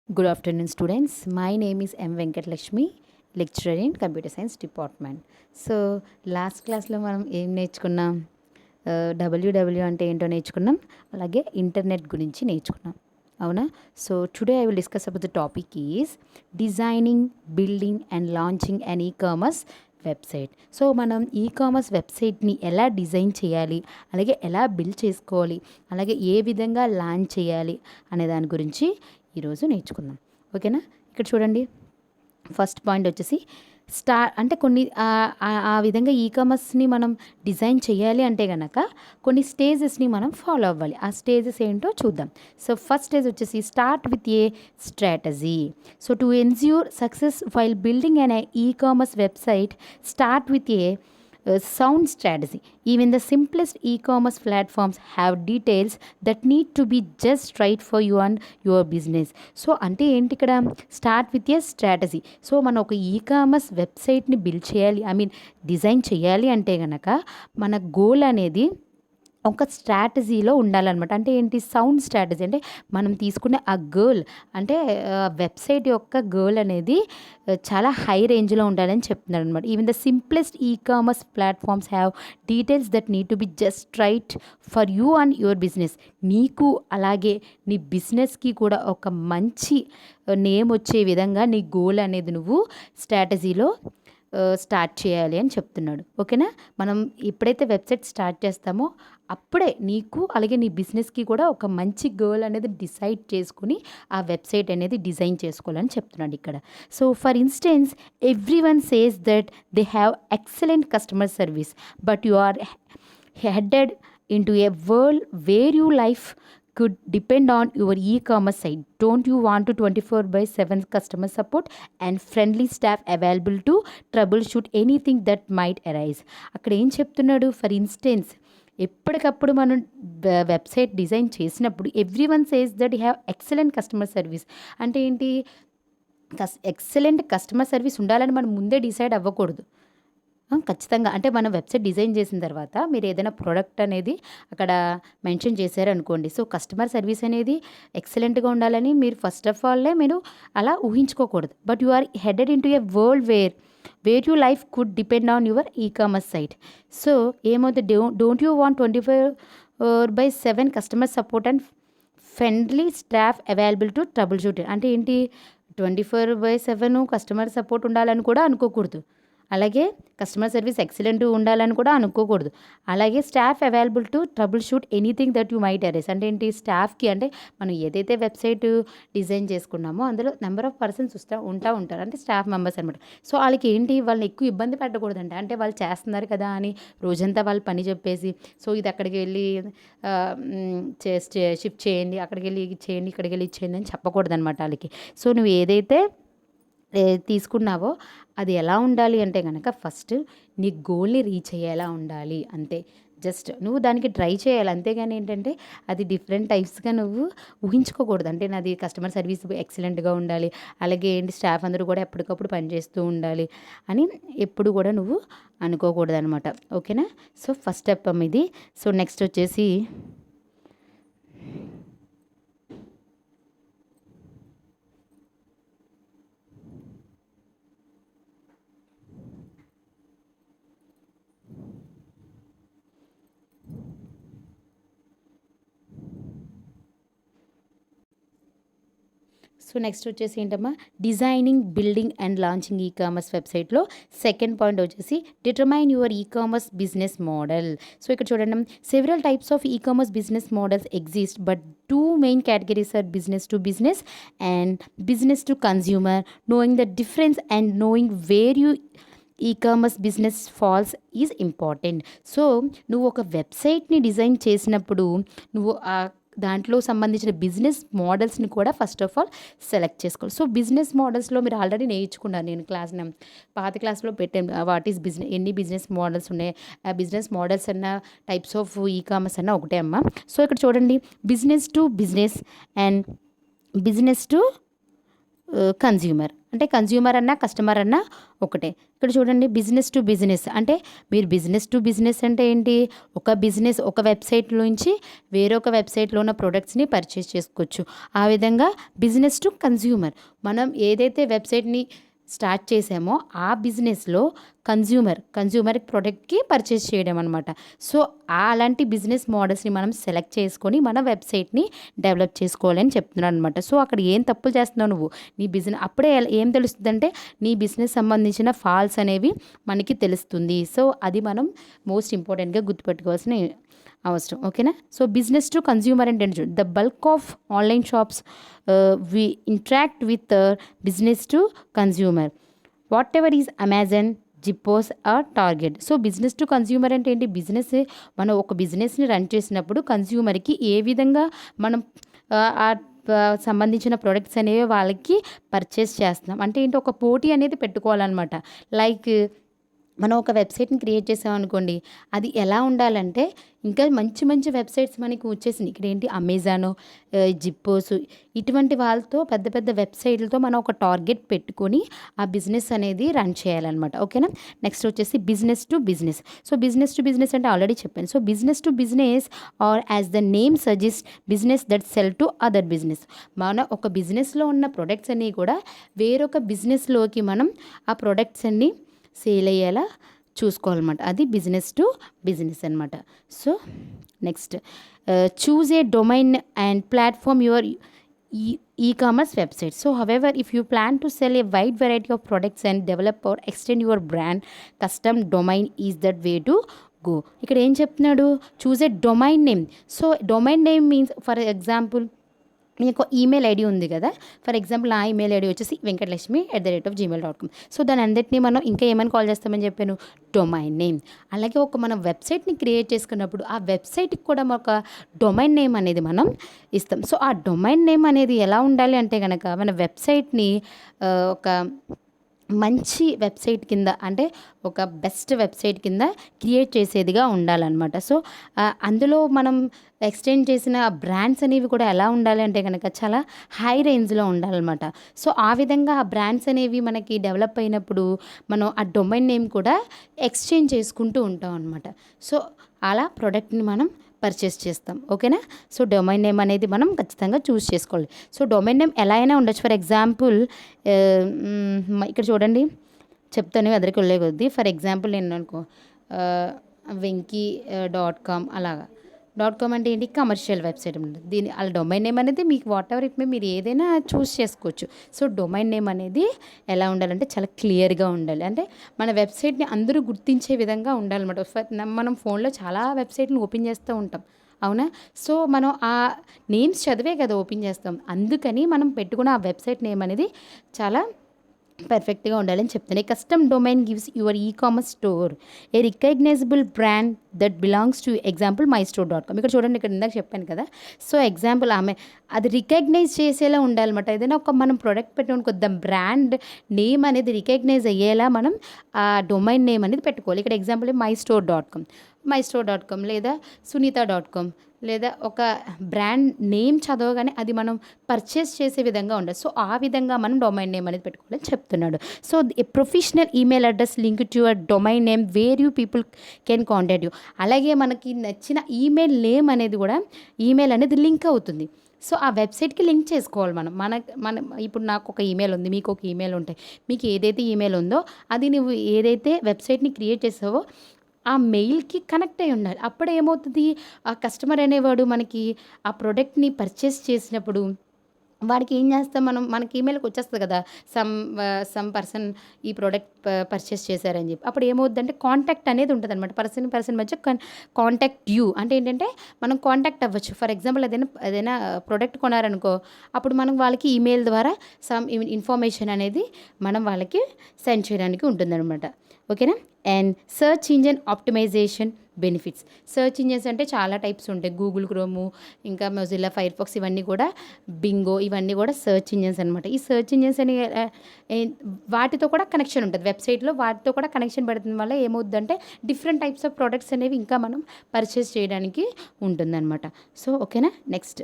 Good afternoon, students. My name is M. Venkatalakshmi, lecturer in Computer Science Department. So last క్లాస్లో మనం ఏం నేర్చుకున్నాం? W W అంటే ఏంటో నేర్చుకున్నాం, అలాగే ఇంటర్నెట్ గురించి నేర్చుకున్నాం, అవునా? So today I will discuss about the topic is designing, building and launching an e-commerce website. So మనం ఈ-కామర్స్ వెబ్సైట్ని ఎలా డిజైన్ చేయాలి, అలాగే ఎలా బిల్డ్ చేసుకోవాలి, అలాగే ఏ విధంగా లాంచ్ చేయాలి అనే దాని గురించి ఈరోజు నేర్చుకుందాం, ఓకేనా? ఇక్కడ చూడండి, ఫస్ట్ పాయింట్ వచ్చేసి అంటే కొన్ని ఆ విధంగా ఈ-కామర్స్ని మనం డిజైన్ చేయాలి అంటే కనుక కొన్ని స్టేజెస్ని మనం ఫాలో అవ్వాలి. ఆ స్టేజెస్ ఏంటో చూద్దాం. సో ఫస్ట్ స్టేజ్ వచ్చేసి start with a strategy. So to ensure success while building an e-commerce website, start with a sound strategy. Even the simplest e-commerce platforms have details that need to be just right for you and your business. So అంటే ఏంటి ఇక్కడ? Start with a strategy. So మనం ఒక e commerce వెబ్సైట్ని build చేయాలి, design చేయాలి అంటే కనుక మన గోల్ అనేది ఒక స్ట్రాటజీలో ఉండాలన్నమాట. అంటే ఏంటి? Sound strategy. అంటే మనం తీసుకునే ఆ గోల్, అంటే వెబ్సైట్ యొక్క గోల్ అనేది చాలా హై రేంజ్లో ఉండాలని చెప్తున్నాడు అనమాట. Even the simplest e-commerce platforms have details that need to be just right for you and your business. నీకు అలాగే నీ బిజినెస్కి కూడా ఒక మంచి నేమ్ వచ్చే విధంగా నీ గోల్ అనేది నువ్వు స్ట్రాటజీలో స్టార్ట్ చేయాలి అని చెప్తున్నాడు, ఓకేనా? మనం ఎప్పుడైతే వెబ్సైట్ స్టార్ట్ చేస్తామో అప్పుడే నీకు అలాగే నీ బిజినెస్కి కూడా ఒక మంచి గోల్ అనేది డిసైడ్ చేసుకుని ఆ వెబ్సైట్ అనేది డిజైన్ చేసుకోవాలని చెప్తున్నాడు ఇక్కడ. So for instance, every one says that they have excellent customer service, but you are headed into a world where your life could depend on your e-commerce site. Don't you want to 24/7 customer support and friendly staff available to troubleshoot anything that might arise? అక్కడ ఏం చెప్తున్నాడు? For instance, ఎప్పటికప్పుడు మనం website design చేసినప్పుడు every one says that you have excellent customer service. అంటే ఏంటి? Excellent customer service ఉండాలని మనం ముందే డిసైడ్ అవ్వకూడదు. ఖచ్చితంగా అంటే మనం వెబ్సైట్ డిజైన్ చేసిన తర్వాత మీరు ఏదైనా ప్రోడక్ట్ అనేది అక్కడ మెన్షన్ చేశారనుకోండి, సో కస్టమర్ సర్వీస్ అనేది ఎక్సలెంట్గా ఉండాలని మీరు ఫస్ట్ ఆఫ్ ఆల్లే మీరు అలా ఊహించుకోకూడదు. But you are headed into a world where you life could depend on your e-commerce site. So ఏమవుతుంది? Don't you want 24/7 customer support and friendly staff available to troubleshoot. అంటే ఏంటి? 24/7 customer support ఉండాలని కూడా అనుకోకూడదు, అలాగే customer service excellent ఉండాలని కూడా అనుకోకూడదు, అలాగే staff available to trouble shoot anything that you might arrays. అంటే ఏంటి? స్టాఫ్కి అంటే మనం ఏదైతే వెబ్సైట్ డిజైన్ చేసుకున్నామో అందులో నెంబర్ ఆఫ్ పర్సన్స్ ఉంటారు, అంటే స్టాఫ్ మెంబర్స్ అనమాట. సో వాళ్ళకి ఏంటి? వాళ్ళని ఎక్కువ ఇబ్బంది పెట్టకూడదండి. అంటే వాళ్ళు చేస్తున్నారు కదా అని రోజంతా వాళ్ళు పని చెప్పేసి, సో ఇది అక్కడికి వెళ్ళి షిఫ్ట్ చేయండి, అక్కడికి వెళ్ళి చేయండి, ఇక్కడికి వెళ్ళి ఇచ్చేయండి అని చెప్పకూడదు అనమాట వాళ్ళకి. సో నువ్వు ఏదైతే తీసుకున్నావో అది ఎలా ఉండాలి అంటే కనుక ఫస్ట్ నీ గోల్ని రీచ్ అయ్యేలా ఉండాలి, అంతే. జస్ట్ నువ్వు దానికి ట్రై చేయాలి, అంతేగాని ఏంటంటే అది డిఫరెంట్ టైప్స్గా నువ్వు ఊహించుకోకూడదు. అంటే నాది కస్టమర్ సర్వీస్ ఎక్సలెంట్గా ఉండాలి, అలాగే ఏంటి స్టాఫ్ అందరూ కూడా ఎప్పటికప్పుడు పనిచేస్తూ ఉండాలి అని ఎప్పుడు కూడా నువ్వు అనుకోకూడదు అనమాట, ఓకేనా? సో ఫస్ట్ స్టెప్ ఇది. సో నెక్స్ట్ వచ్చేసి నెక్స్ట్ వచ్చేసి ఏంటమ్మా? Designing, building and launching e-commerce వెబ్సైట్లో సెకండ్ పాయింట్ వచ్చేసి determine your e-commerce business model. So ఇక్కడ చూడండి, several types of e-commerce business models exist, but two main categories are business to business and business to consumer. Knowing the difference and knowing where you e-commerce business falls is important. So నువ్వు ఒక వెబ్సైట్ని design చేసినప్పుడు నువ్వు దాంట్లో సంబంధించిన business మోడల్స్ని కూడా first of all select చేసుకోవాలి. So business మోడల్స్లో మీరు ఆల్రెడీ నేర్చుకున్నారు, నేను పాత క్లాస్లో పెట్టాను వాట్ ఈస్ బిజినెస్, ఎన్ని బిజినెస్ మోడల్స్ ఉన్నాయి. ఆ బిజినెస్ మోడల్స్ అన్న టైప్స్ ఆఫ్ ఈ-కామర్స్ అన్న ఒకటే అమ్మ. సో ఇక్కడ చూడండి, business to business and business to consumer. అంటే కన్జ్యూమర్ అన్నా కస్టమర్ అన్నా ఒకటే. ఇక్కడ చూడండి బిజినెస్ టు బిజినెస్ అంటే మీరు బిజినెస్ టు బిజినెస్ అంటే ఏంటి, ఒక బిజినెస్ ఒక వెబ్సైట్ నుంచి వేరొక వెబ్సైట్లో ఉన్న ప్రొడక్ట్స్ని పర్చేస్ చేసుకోవచ్చు. ఆ విధంగా బిజినెస్ టు కన్జ్యూమర్ మనం ఏదైతే వెబ్సైట్ని స్టార్ట్ చేసామో ఆ బిజినెస్లో కన్జ్యూమర్ ప్రొడక్ట్కి పర్చేస్ చేయడం అనమాట. సో అలాంటి బిజినెస్ మోడల్స్ని మనం సెలెక్ట్ చేసుకొని మన వెబ్సైట్ని డెవలప్ చేసుకోవాలని చెప్తున్నాను అనమాట. సో అక్కడ ఏం తప్పులు చేస్తున్నావు నువ్వు, నీ బిజినెస్ అప్పుడే ఏం తెలుస్తుంది అంటే నీ బిజినెస్ సంబంధించిన ఫాల్స్ అనేవి మనకి తెలుస్తుంది. సో అది మనం మోస్ట్ ఇంపార్టెంట్గా గుర్తుపెట్టుకోవాల్సిన అవసరం. ఓకేనా. సో బిజినెస్ టు కన్జ్యూమర్ అంటే the bulk of online shops we interact with business to consumer whatever is Amazon, Zappos or Target. So business to consumer అంటే ఏంటి, బిజినెస్ మనం ఒక బిజినెస్ని రన్ చేసినప్పుడు కన్జ్యూమర్కి ఏ విధంగా మనం సంబంధించిన ప్రొడక్ట్స్ అనేవి వాళ్ళకి పర్చేస్ చేస్తున్నాం అంటే ఏంటి, ఒక పోటీ అనేది పెట్టుకోవాలన్నమాట. లైక్ మనం ఒక వెబ్సైట్ని క్రియేట్ చేసామనుకోండి, అది ఎలా ఉండాలంటే ఇంకా మంచి మంచి వెబ్సైట్స్ మనకి వచ్చేసింది. ఇక్కడ ఏంటి అమెజాను, జిప్పోస్ ఇటువంటి వాళ్ళతో పెద్ద పెద్ద వెబ్సైట్లతో మనం ఒక టార్గెట్ పెట్టుకొని ఆ బిజినెస్ అనేది రన్ చేయాలన్నమాట. ఓకేనా. నెక్స్ట్ వచ్చేసి business to business. So business to business అంటే ఆల్రెడీ చెప్పాను. So business to business are as the name suggest business that cell to other business. మన ఒక బిజినెస్లో ఉన్న ప్రొడక్ట్స్ అన్నీ కూడా వేరొక బిజినెస్లోకి మనం ఆ ప్రొడక్ట్స్ అన్నీ సేల్ అయ్యేలా చూసుకోవాలన్నమాట. అది బిజినెస్ టు బిజినెస్ అనమాట. So next choose a domain and platform your e-commerce website. So however, if you plan to sell a wide variety of products and develop or extend your brand, custom domain is that way to go. ఇక్కడ ఏం చెప్తున్నాడు, choose a domain name. So domain name means for example మీకు email ID ఉంది కదా, for example నా email ID వచ్చేసి venkatlasmi@gmail.com. So దాని అందరినీ మనం ఇంకా ఏమని కాల్ చేస్తామని చెప్పాను, డొమైన్ నేమ్. అలాగే ఒక మనం వెబ్సైట్ని క్రియేట్ చేసుకున్నప్పుడు ఆ వెబ్సైట్కి కూడా ఒక డొమైన్ నేమ్ అనేది మనం ఇస్తాం. సో ఆ డొమైన్ నేమ్ అనేది ఎలా ఉండాలి అంటే కనుక మన వెబ్సైట్ని ఒక మంచి వెబ్సైట్ కింద అంటే ఒక బెస్ట్ వెబ్సైట్ కింద క్రియేట్ చేసేదిగా ఉండాలన్నమాట. సో అందులో మనం ఎక్స్టెండ్ చేసిన బ్రాండ్స్ అనేవి కూడా ఎలా ఉండాలి అంటే కనుక చాలా హై రేంజ్లో ఉండాలన్నమాట. సో ఆ విధంగా ఆ బ్రాండ్స్ అనేవి మనకి డెవలప్ అయినప్పుడు మనం ఆ డొమైన్ నేమ్ కూడా ఎక్స్చేంజ్ చేసుకుంటూ ఉంటాం అనమాట. సో అలా ప్రోడక్ట్ని మనం పర్చేస్ చేస్తాం. ఓకేనా. సో డొమైన్ నేమ్ అనేది మనం ఖచ్చితంగా చూస్ చేసుకోవాలి. సో డొమైన్ నేమ్ ఎలా అయినా ఉండొచ్చు. ఫర్ ఎగ్జాంపుల్ ఇక్కడ చూడండి చెప్తాను అందరికీ వెళ్ళే కొద్దీ. ఫర్ ఎగ్జాంపుల్ నేను అనుకో వెంకీ.com అలాగా. .com అంటే ఏంటి, కమర్షియల్ వెబ్సైట్ ఉంటుంది. దీని అలా డొమైన్ నేమ్ అనేది మీకు వాట్ ఎవర్ ఇట్ మే మీరు ఏదైనా చూస్ చేసుకోవచ్చు. సో డొమైన్ నేమ్ అనేది ఎలా ఉండాలంటే చాలా క్లియర్గా ఉండాలి. అంటే మన వెబ్సైట్ని అందరూ గుర్తించే విధంగా ఉండాలన్నమాట. మనం ఫోన్లో చాలా వెబ్సైట్ని ఓపెన్ చేస్తూ ఉంటాం, అవునా. సో మనం ఆ నేమ్స్ చదివే కదా ఓపెన్ చేస్తాం. అందుకని మనం పెట్టుకున్న ఆ వెబ్సైట్ నేమ్ అనేది చాలా పర్ఫెక్ట్గా ఉండాలని చెప్తాను. A custom domain gives your ecommerce store a recognisable brand that belongs to example mystore.com. ఇక్కడ చూడండి, ఇక్కడ ఇందాక చెప్పాను కదా. సో ఎగ్జాంపుల్ ఆమె అది రికగ్నైజ్ చేసేలా ఉండాలన్నమాట. ఏదైనా ఒక మనం ప్రోడక్ట్ పెట్టుకుని కొద్ది బ్రాండ్ నేమ్ అనేది రికగ్నైజ్ అయ్యేలా మనం ఆ డొమైన్ నేమ్ అనేది పెట్టుకోవాలి. ఇక్కడ ఎగ్జాంపుల్ mystore.com లేదా సునీత.com లేదా ఒక బ్రాండ్ నేమ్ చదవగానే అది మనం పర్చేస్ చేసే విధంగా ఉండదు. సో ఆ విధంగా మనం డొమైన్ నేమ్ అనేది పెట్టుకోవాలని చెప్తున్నాడు. So a professional email address link to your domain name where you people can contact you. అలాగే మనకి నచ్చిన ఈమెయిల్ నేమ్ అనేది కూడా ఈమెయిల్ అనేది లింక్ అవుతుంది. సో ఆ వెబ్సైట్కి లింక్ చేసుకోవాలి మన ఇప్పుడు నాకు ఒక ఈమెయిల్ ఉంది, మీకు ఒక ఈమెయిల్ ఉంటాయి. మీకు ఏదైతే ఈమెయిల్ ఉందో అది నువ్వు ఏదైతే వెబ్సైట్ని క్రియేట్ చేసావో ఆ మెయిల్కి కనెక్ట్ అయి ఉండాలి. అప్పుడు ఏమవుతుంది, ఆ కస్టమర్ అనేవాడు మనకి ఆ ప్రోడక్ట్ని పర్చేస్ చేసినప్పుడు వాడికి ఏం చేస్తాం మనకి ఈమెయిల్కి వచ్చేస్తుంది కదా, సమ్ పర్సన్ ఈ ప్రోడక్ట్ పర్చేస్ చేశారని చెప్పి. అప్పుడు ఏమవుతుందంటే కాంటాక్ట్ అనేది ఉంటుంది అనమాట. పర్సన్ మధ్య కాంటాక్ట్ యూ అంటే ఏంటంటే మనం కాంటాక్ట్ అవ్వచ్చు. ఫర్ ఎగ్జాంపుల్ ఏదైనా ప్రోడక్ట్ కొనారనుకో, అప్పుడు మనం వాళ్ళకి ఈమెయిల్ ద్వారా సమ్ ఇన్ఫర్మేషన్ అనేది మనం వాళ్ళకి సెండ్ చేయడానికి ఉంటుందన్నమాట. ఓకేనా. And search engine optimisation benefits. Search engines అంటే చాలా టైప్స్ ఉంటాయి. గూగుల్ క్రోము, ఇంకా మొజిల్లా, ఫైర్ ఫాక్స్, ఇవన్నీ కూడా బింగో, ఇవన్నీ కూడా సర్చ్ ఇంజిన్స్ అనమాట. ఈ సర్చ్ ఇంజిన్స్ అని వాటితో కూడా కనెక్షన్ ఉంటుంది వెబ్సైట్లో. వాటితో కూడా కనెక్షన్ పెడుతున్న వల్ల ఏమవుతుందంటే డిఫరెంట్ టైప్స్ ఆఫ్ ప్రోడక్ట్స్ అనేవి ఇంకా మనం పర్చేస్ చేయడానికి ఉంటుందన్నమాట. సో ఓకేనా. Next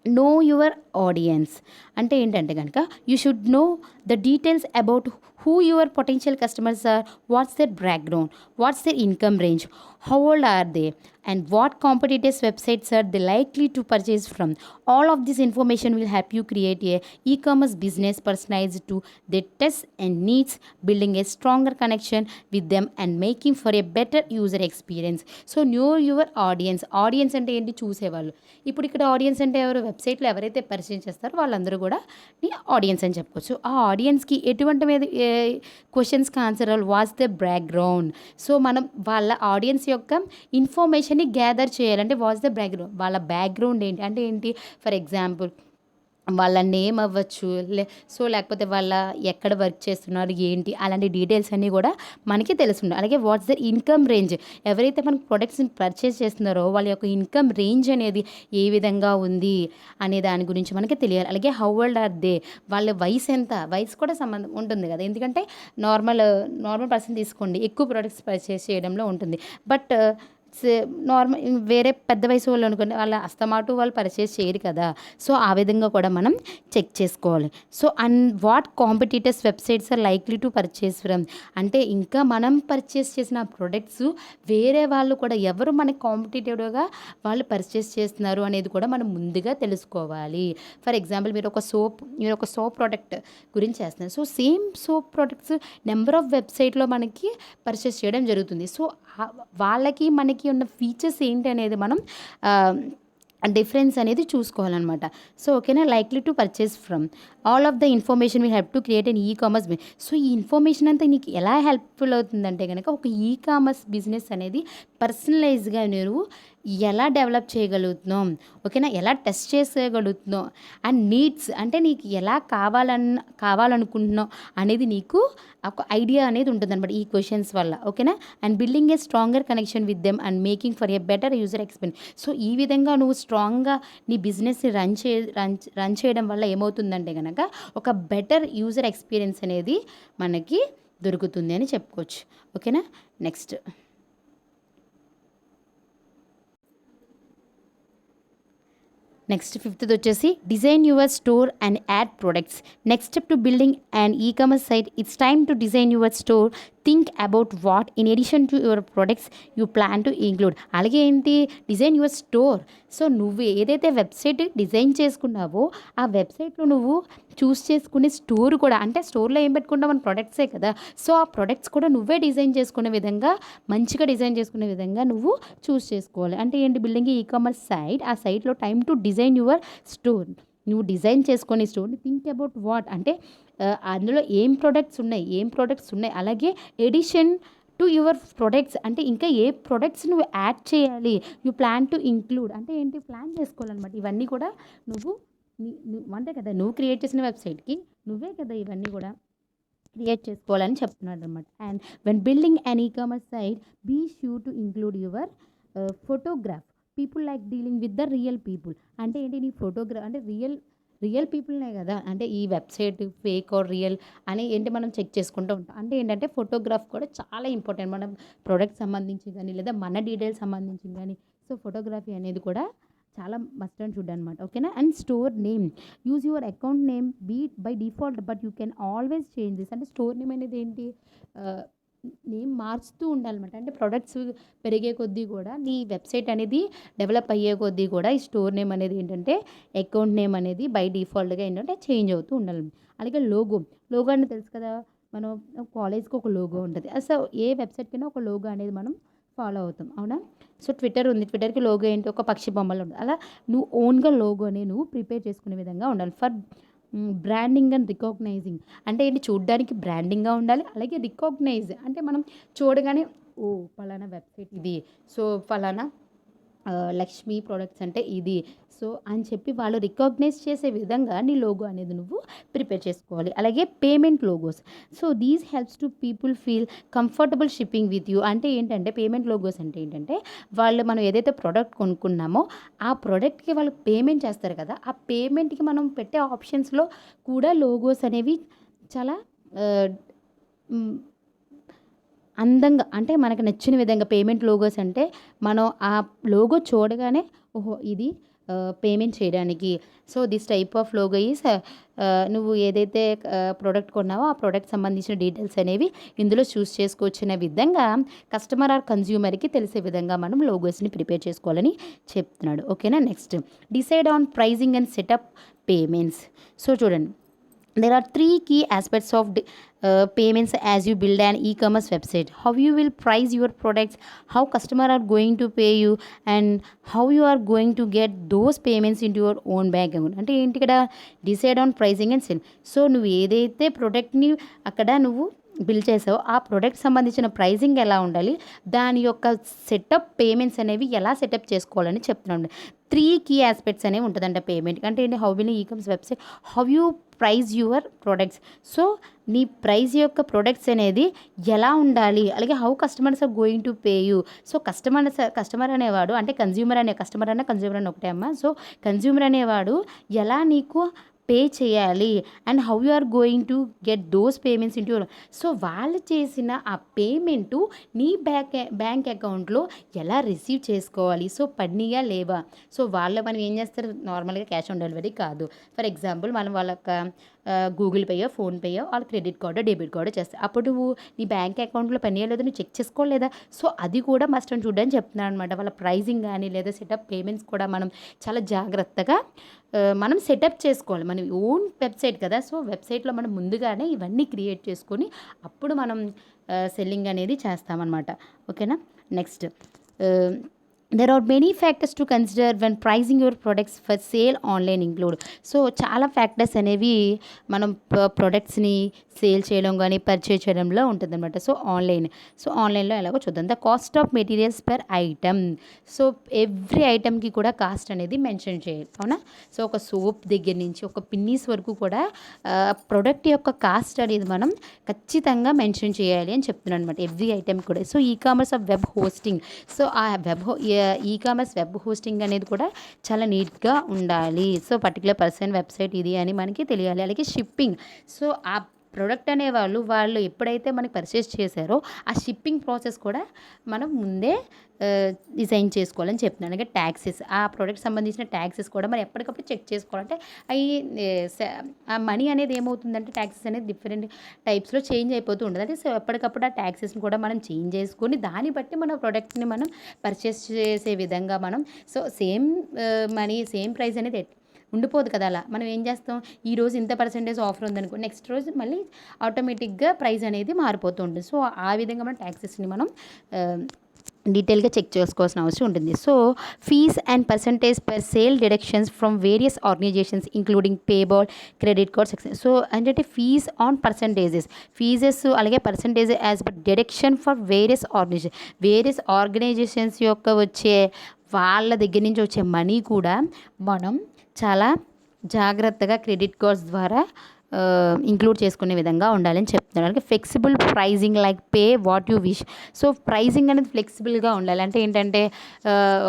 know your audience. అంటే ఏంటంటే కనుక you should know the details about who your potential customers are, what's their background, what's their income range, how old are they, and what competitors websites are they likely to purchase from. All of this information will help you create a e-commerce business personalized to their tastes and needs, building a stronger connection with them and making for a better user experience. So know your audience అంటే ఏంటి, చూసేవాళ్ళు. ఇప్పుడు ఇక్కడ audience అంటే ఎవరు, వెబ్సైట్లో ఎవరైతే పరిచయం చేస్తారో వాళ్ళందరూ కూడా నీ ఆడియన్స్ అని చెప్పుకోవచ్చు. ఆ ఆడియన్స్కి ఎటువంటి మీద క్వశ్చన్స్కి answer what's the background. So మనం వాళ్ళ ఆడియన్స్ యొక్క ఇన్ఫర్మేషన్ని గ్యాదర్ చేయాలంటే వాట్స్ ద బ్యాక్గ్రౌండ్, వాళ్ళ బ్యాక్గ్రౌండ్ ఏంటి అంటే ఏంటి, ఫర్ ఎగ్జాంపుల్ వాళ్ళ నేమ్ అవ్వచ్చు, లేకపోతే వాళ్ళ ఎక్కడ వర్క్ చేస్తున్నారు ఏంటి, అలాంటి డీటెయిల్స్ అన్నీ కూడా మనకి తెలుస్తుంది. అలాగే వాట్స్ ద ఇన్కమ్ రేంజ్, ఎవరైతే మనకు ప్రొడక్ట్స్ని పర్చేస్ చేస్తున్నారో వాళ్ళ యొక్క ఇన్కమ్ రేంజ్ అనేది ఏ విధంగా ఉంది అనే దాని గురించి మనకి తెలియాలి. అలాగే హౌ ఓల్డ్ ఆర్ దే, వాళ్ళ వయసు ఎంత, వయసు కూడా సంబంధం ఉంటుంది కదా, ఎందుకంటే నార్మల్ పర్సన్ తీసుకోండి ఎక్కువ ప్రొడక్ట్స్ పర్చేస్ చేయడంలో ఉంటుంది. బట్ నార్మల్ వేరే పెద్ద వయసు వాళ్ళు అనుకోండి, వాళ్ళ అస్తమాటు వాళ్ళు పర్చేస్ చేయరు కదా. సో ఆ విధంగా కూడా మనం చెక్ చేసుకోవాలి. So what competitors websites are likely to purchase from, అంటే ఇంకా మనం పర్చేస్ చేసిన ప్రొడక్ట్స్ వేరే వాళ్ళు కూడా ఎవరు మనకి కాంపిటేటివ్గా వాళ్ళు పర్చేస్ చేస్తున్నారు అనేది కూడా మనం ముందుగా తెలుసుకోవాలి. ఫర్ ఎగ్జాంపుల్ మీరు ఒక సోప్ ప్రోడక్ట్ గురించి చేస్తున్నారు. So same soap products number of వెబ్సైట్లో మనకి పర్చేస్ చేయడం జరుగుతుంది. సో వాళ్ళకి మనకి ఉన్న ఫీచర్స్ ఏంటి అనేది మనం డిఫరెన్స్ అనేది చూసుకోవాలన్నమాట. సో ఓకేనా, likely to purchase from all of the information we help to create an e-commerce. So ఈ ఇన్ఫర్మేషన్ అంతా నీకు ఎలా హెల్ప్ఫుల్ అవుతుందంటే కనుక ఒక ఈ-కామర్స్ బిజినెస్ అనేది పర్సనలైజ్గా నువ్వు ఎలా డెవలప్ చేయగలుగుతున్నాం, ఓకేనా, ఎలా టెస్ట్ చేయగలుగుతున్నాం, అండ్ నీడ్స్ అంటే నీకు ఎలా కావాలనుకుంటున్నావు అనేది నీకు ఒక ఐడియా అనేది ఉంటుంది అనమాట ఈ క్వశ్చన్స్ వల్ల, ఓకేనా. And building A stronger connection with them and making for a better user experience. So ఈ విధంగా నువ్వు స్ట్రాంగ్గా నీ బిజినెస్ని రన్ చేయడం వల్ల ఏమవుతుందంటే కనుక ఒక బెటర్ యూజర్ ఎక్స్పీరియన్స్ అనేది మనకి దొరుకుతుంది అని చెప్పుకోవచ్చు, ఓకేనా. నెక్స్ట్ ఫిఫ్త్ వచ్చేసి design your store and add products. Next step to building and e-commerce site, it's time to design your store. Think about what in addition to your products you plan to include. అలాగే ఏంటి, design your store. So నువ్వు ఏదైతే website design చేసుకున్నావో ఆ వెబ్సైట్లో నువ్వు చూస్ చేసుకునే store కూడా, అంటే స్టోర్లో ఏం పెట్టుకుంటావు, మన ప్రొడక్ట్సే కదా. సో ఆ ప్రొడక్ట్స్ కూడా నువ్వే డిజైన్ చేసుకునే విధంగా, మంచిగా డిజైన్ చేసుకునే విధంగా నువ్వు చూస్ చేసుకోవాలి. అంటే ఏంటి, బిల్డింగ్ ఈ-కామర్స్ సైట్, ఆ సైట్లో time to design your store. నువ్వు డిజైన్ చేసుకునే స్టోర్ని థింక్ అబౌట్ వాట్ అంటే అందులో ఏం ప్రొడక్ట్స్ ఉన్నాయి, అలాగే ఎడిషన్ టు యువర్ ప్రొడక్ట్స్ అంటే ఇంకా ఏ ప్రొడక్ట్స్ నువ్వు యాడ్ చేయాలి. యూ ప్లాన్ టు ఇంక్లూడ్ అంటే ఏంటి, ప్లాన్ చేసుకోవాలన్నమాట. ఇవన్నీ కూడా నువ్వు అంటే కదా నువ్వు క్రియేట్ చేసిన వెబ్సైట్కి నువ్వే కదా ఇవన్నీ కూడా క్రియేట్ చేసుకోవాలని చెప్తున్నాడు అనమాట. And when building an e-commerce site be sure to include your photograph. People like dealing with the real people. అంటే ఏంటి, నీ ఫోటోగ్రాఫ్ అంటే రియల్ పీపుల్నే కదా, అంటే ఈ వెబ్సైట్ ఫేక్ ఆర్ రియల్ అని ఏంటి మనం చెక్ చేసుకుంటూ ఉంటాం. అంటే ఏంటంటే ఫోటోగ్రాఫ్ కూడా చాలా ఇంపార్టెంట్, మనం ప్రోడక్ట్ సంబంధించి కానీ లేదా మన డీటెయిల్స్ సంబంధించి కానీ. సో ఫోటోగ్రఫీ అనేది కూడా చాలా మస్ట్ అండ్ షుడ్ అనమాట, ఓకేనా. And store name, use your account name by default but you can always change this. అంటే స్టోర్ నేమ్ అనేది ఏంటి, నేమ్ మార్చుతూ ఉండాలన్నమాట. అంటే ప్రొడక్ట్స్ పెరిగే కొద్దీ కూడా నీ వెబ్సైట్ అనేది డెవలప్ అయ్యే కొద్దీ కూడా ఈ స్టోర్ నేమ్ అనేది ఏంటంటే అకౌంట్ నేమ్ అనేది బై డిఫాల్ట్గా ఏంటంటే చేంజ్ అవుతూ ఉండాలి. అలాగే లోగో అంటే తెలుసు కదా, మనం కాలేజ్కి ఒక లోగో ఉంటుంది. అసలు ఏ వెబ్సైట్కైనా ఒక లోగో అనేది మనం ఫాలో అవుతాం, అవునా. సో ట్విట్టర్ ఉంది, ట్విట్టర్కి లోగో ఏంటి, ఒక పక్షి బొమ్మలు ఉంటుంది. అలా నువ్వు ఓన్గా లోగోని నువ్వు ప్రిపేర్ చేసుకునే విధంగా ఉండాలి. ఫర్ బ్రాండింగ్ అండ్ రికాగ్నైజింగ్ అంటే ఏంటి, చూడడానికి బ్రాండింగ్గా ఉండాలి. అలాగే రికాగ్నైజ్ అంటే మనం చూడగానే ఓ ఫలానా వెబ్సైట్ ఇది, సో ఫలానా లక్ష్మీ ప్రోడక్ట్స్ అంటే ఇది, సో అని చెప్పి వాళ్ళు రికాగ్నైజ్ చేసే విధంగా నీ లోగో అనేది నువ్వు ప్రిపేర్ చేసుకోవాలి. అలాగే payment logos, so these helps to people feel comfortable shipping with you. అంటే ఏంటంటే పేమెంట్ లోగోస్ అంటే ఏంటంటే మనం ఏదైతే ప్రోడక్ట్ కొనుక్కున్నామో ఆ ప్రోడక్ట్కి వాళ్ళు పేమెంట్ చేస్తారు కదా, ఆ పేమెంట్కి మనం పెట్టే ఆప్షన్స్లో కూడా లోగోస్ అనేవి చాలా అందంగా, అంటే మనకు నచ్చిన విధంగా పేమెంట్ లోగోస్ అంటే మనం ఆ లోగో చూడగానే ఓహో ఇది పేమెంట్ చేయడానికి. So this type of logo is నువ్వు ఏదైతే ప్రోడక్ట్ కొన్నావో ఆ ప్రోడక్ట్ సంబంధించిన డీటెయిల్స్ అనేవి ఇందులో చూస్ చేసుకోవచ్చిన విధంగా కస్టమర్ ఆర్ కన్జ్యూమర్కి తెలిసే విధంగా మనం లోగోస్ని ప్రిపేర్ చేసుకోవాలని చెప్తున్నాడు. ఓకేనా. Next decide on pricing and set up payments. So చూడండి, there are three key aspects of payments as you build an e-commerce website: how you will price your products, how customer are going to pay you, and how you are going to get those payments into your own bank account. అంటే ఏంటి ఇక్కడ decide on pricing and sell. So నువ్వు ఏదైతే ప్రోడక్ట్ని అక్కడ నువ్వు bill చేసావో ఆ ప్రోడక్ట్ సంబంధించిన ప్రైజింగ్ ఎలా ఉండాలి, దాని యొక్క సెటప్ పేమెంట్స్ అనేవి ఎలా సెటప్ చేసుకోవాలని చెప్తున్నాను. 3 కీ ఆస్పెక్ట్స్ అనేవి ఉంటుందంట పేమెంట్ అంటే ఏంటి, how will e-commerce website, how you price your products. So నీ ప్రైజ్ యొక్క ప్రొడక్ట్స్ అనేది ఎలా ఉండాలి, అలాగే how customers are going to pay you. So customer అనేవాడు అంటే కన్జ్యూమర్ అనే ఒకటే అమ్మ. సో కన్జ్యూమర్ అనేవాడు ఎలా నీకు పే చేయాలి and how you are going to get those payments into your. So వాళ్ళు చేసిన ఆ పేమెంటు నీ బ్యాంక్ అకౌంట్లో ఎలా రిసీవ్ చేసుకోవాలి, సో పడినాయా లేవా. సో మనం ఏం చేస్తారు, నార్మల్గా క్యాష్ ఆన్ డెలివరీ కాదు. ఫర్ ఎగ్జాంపుల్ మనం వాళ్ళకి గూగుల్ పేయో ఫోన్పేయో వాళ్ళ క్రెడిట్ కార్డో డెబిట్ కార్డో చేస్తాయి. అప్పుడు నువ్వు నీ బ్యాంక్ అకౌంట్లో పని లేదో నువ్వు చెక్ చేసుకోలేదా. సో అది కూడా మస్ట్ అని చూడని చెప్తున్నాను అనమాట. వాళ్ళ ప్రైజింగ్ కానీ లేదా సెటప్ పేమెంట్స్ కూడా మనం చాలా జాగ్రత్తగా మనం సెటప్ చేసుకోవాలి. మనం ఓన్ వెబ్సైట్ కదా, సో వెబ్సైట్లో మనం ముందుగానే ఇవన్నీ క్రియేట్ చేసుకొని అప్పుడు మనం సెల్లింగ్ అనేది చేస్తామన్నమాట. ఓకేనా. Next there are many factors to consider when pricing your products for sale online include. So చాలా ఫ్యాక్టర్స్ అనేవి మనం ప్రొడక్ట్స్ని సేల్ చేయడం కానీ పర్చేజ్ చేయడంలో ఉంటుందన్నమాట. సో ఆన్లైన్లో ఎలాగో చూద్దాం. The cost of materials per item. So every ఐటమ్కి కూడా కాస్ట్ అనేది మెన్షన్ చేయాలి, అవునా. సో ఒక సోప్ దగ్గర నుంచి ఒక పిన్నీస్ వరకు కూడా ప్రొడక్ట్ యొక్క కాస్ట్ అనేది మనం ఖచ్చితంగా మెన్షన్ చేయాలి అని చెప్తున్నాను అనమాట, ఎవ్రీ ఐటమ్ కూడా. So e-commerce of web hosting. So ఆ ఈ-కామర్స్ వెబ్ హోస్టింగ్ అనేది కూడా చాలా నీట్గా ఉండాలి. సో పర్టికులర్ పర్సన్ వెబ్సైట్ ఇది అని మనకి తెలియాలి. అలాగే షిప్పింగ్. సో ఆ ప్రోడక్ట్ వాళ్ళు ఎప్పుడైతే మనకి పర్చేస్ చేశారో ఆ షిప్పింగ్ ప్రాసెస్ కూడా మనం ముందే డిజైన్ చేసుకోవాలని చెప్తున్నాను. అలాగే ట్యాక్సెస్, ఆ ప్రోడక్ట్ సంబంధించిన ట్యాక్సెస్ కూడా మనం ఎప్పటికప్పుడు చెక్ చేసుకోవాలంటే అవి ఆ మనీ అనేది ఏమవుతుందంటే ట్యాక్సెస్ అనేది డిఫరెంట్ టైప్స్లో చేంజ్ అయిపోతూ ఉంటుంది. అంటే సో ఎప్పటికప్పుడు ఆ ట్యాక్సెస్ని కూడా మనం చేంజ్ చేసుకొని దాన్ని బట్టి మన ప్రోడక్ట్ని మనం పర్చేస్ చేసే విధంగా మనం so same money same price అనేది ఉండిపోదు కదా. అలా మనం ఏం చేస్తాం, ఈరోజు ఇంత పర్సెంటేజ్ ఆఫర్ ఉందనుకో, నెక్స్ట్ రోజు మళ్ళీ ఆటోమేటిక్గా ప్రైస్ అనేది మారిపోతూ ఉంటుంది. సో ఆ విధంగా మనం ట్యాక్సెస్ని మనం డీటెయిల్గా చెక్ చేసుకోవాల్సిన అవసరం ఉంటుంది. So fees and percentage per sale deductions from various organisations including PayPal, credit cards. So అంటే ఫీజ్ ఆన్ ఫీజెస్ అలాగే percentage as per deduction for various organisations యొక్క వచ్చే వాళ్ళ దగ్గర నుంచి వచ్చే మనీ కూడా మనం చాలా జాగ్రత్తగా క్రెడిట్ కార్డ్స్ ద్వారా ఇంక్లూడ్ చేసుకునే విధంగా ఉండాలని చెప్తున్నాను. అలాగే flexible pricing like pay what you wish. So pricing అనేది ఫ్లెక్సిబుల్గా ఉండాలి. అంటే ఏంటంటే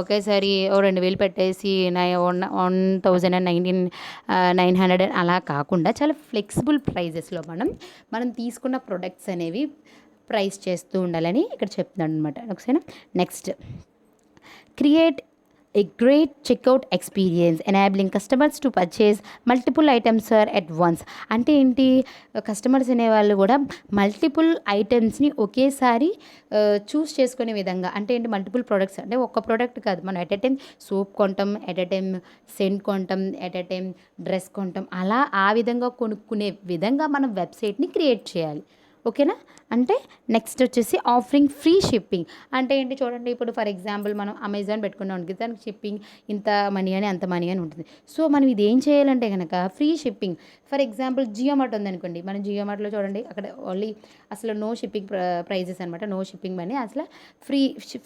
ఒకేసారి 2000 పెట్టేసి 1900 అలా కాకుండా చాలా ఫ్లెక్సిబుల్ ప్రైజెస్లో మనం తీసుకున్న ప్రొడక్ట్స్ అనేవి ప్రైస్ చేస్తూ ఉండాలని ఇక్కడ చెప్తున్నాను అనమాట. ఓకేనా. Next create a great checkout experience enabling customers to purchase multiple items at once. అంటే ఏంటి, కస్టమర్స్ అనేవాళ్ళు కూడా మల్టిపుల్ ఐటమ్స్ని ఒకేసారి చూస్ చేసుకునే విధంగా. అంటే ఏంటి, మల్టిపుల్ ప్రోడక్ట్స్ అంటే ఒక్క ప్రోడక్ట్ కాదు, మనం ఎట్ ఎ టైం సోప్ కొంటాం, ఎట్ ఎ టైం సెంట్ కొంటాం, ఎట్ ఎ టైం డ్రెస్ కొంటాం, అలా ఆ విధంగా కొనుక్కునే విధంగా మనం వెబ్సైట్ని క్రియేట్ చేయాలి. ఓకేనా. అంటే నెక్స్ట్ వచ్చేసి ఆఫరింగ్ ఫ్రీ షిప్పింగ్. అంటే ఏంటి చూడండి, ఇప్పుడు ఫర్ ఎగ్జాంపుల్ మనం అమెజాన్ పెట్టుకున్నాం అనుకుంటే దానికి షిప్పింగ్ ఇంత మనీ అని అంత మనీ అని ఉంటుంది. సో మనం ఇది ఏం చేయాలంటే కనుక free shipping. For example Jio mart ఉందనుకోండి, మనం జియో మార్ట్లో చూడండి అక్కడ ఓన్లీ అసలు నో షిప్పింగ్ ప్రైజెస్ అనమాట, నో షిప్పింగ్ మనీ, అసలు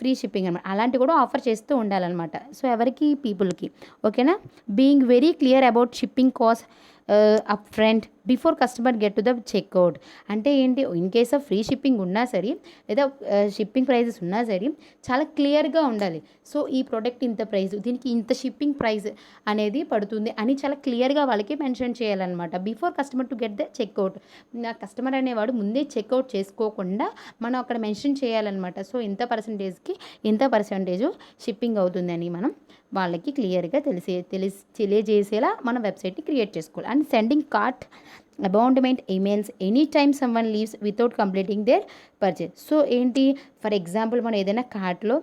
ఫ్రీ షిప్పింగ్ అనమాట. అలాంటివి కూడా ఆఫర్ చేస్తూ ఉండాలన్నమాట. సో ఎవరికి, పీపుల్కి. ఓకేనా. Being very clear about shipping cost up front before customer get to the checkout. అంటే ఏంటి, in case of free shipping ఉన్నా సరే, లేదా షిప్పింగ్ ప్రైజెస్ ఉన్నా సరే చాలా క్లియర్గా ఉండాలి. సో ఈ ప్రోడక్ట్ ఇంత ప్రైస్, దీనికి ఇంత షిప్పింగ్ ప్రైస్ అనేది పడుతుంది అని చాలా క్లియర్గా వాళ్ళకి మెన్షన్ చేయాలన్నమాట. Before customer to get the checkout, నా కస్టమర్ అనేవాడు ముందే చెక్అవుట్ చేసుకోకుండా మనం అక్కడ మెన్షన్ చేయాలన్నమాట. సో ఇంత పర్సంటేజ్కి ఇంత పర్సంటేజ్ షిప్పింగ్ అవుతుందని మనం వాళ్ళకి క్లియర్గా తెలియజేసేలా మన వెబ్సైట్ని క్రియేట్ చేసుకోవాలి. And sending cart abandonment emails any time someone leaves without completing their purchase. So ఏంటి, ఫర్ ఎగ్జాంపుల్ మనం ఏదైనా కార్ట్లో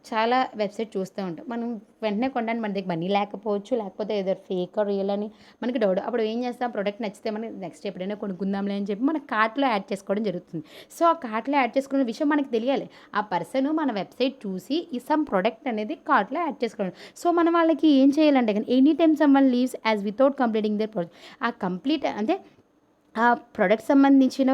చాలా వెబ్సైట్ చూస్తూ ఉంటాం, మనం వెంటనే కొనడానికి మన దగ్గర మనీ లేకపోవచ్చు, లేకపోతే ఏదో ఫేక్ రియల్ అని మనకి డౌట్. అప్పుడు ఏం చేస్తాం, ప్రోడక్ట్ నచ్చితే మనకి నెక్స్ట్ ఎప్పుడైనా కొనుక్కుందాంలే అని చెప్పి మన కార్ట్లో యాడ్ చేసుకోవడం జరుగుతుంది. సో ఆ కార్ట్లో యాడ్ చేసుకునే విషయం మనకి తెలియాలి. ఆ పర్సన్ మన వెబ్సైట్ చూసి ఈ సమ్ ప్రోడక్ట్ అనేది కార్ట్లో యాడ్ చేసుకోవడం. సో మనం వాళ్ళకి ఏం చేయాలంటే కానీ any time someone leaves as without completing their product, ఆ కంప్లీట్ అంటే ఆ ప్రోడక్ట్ సంబంధించిన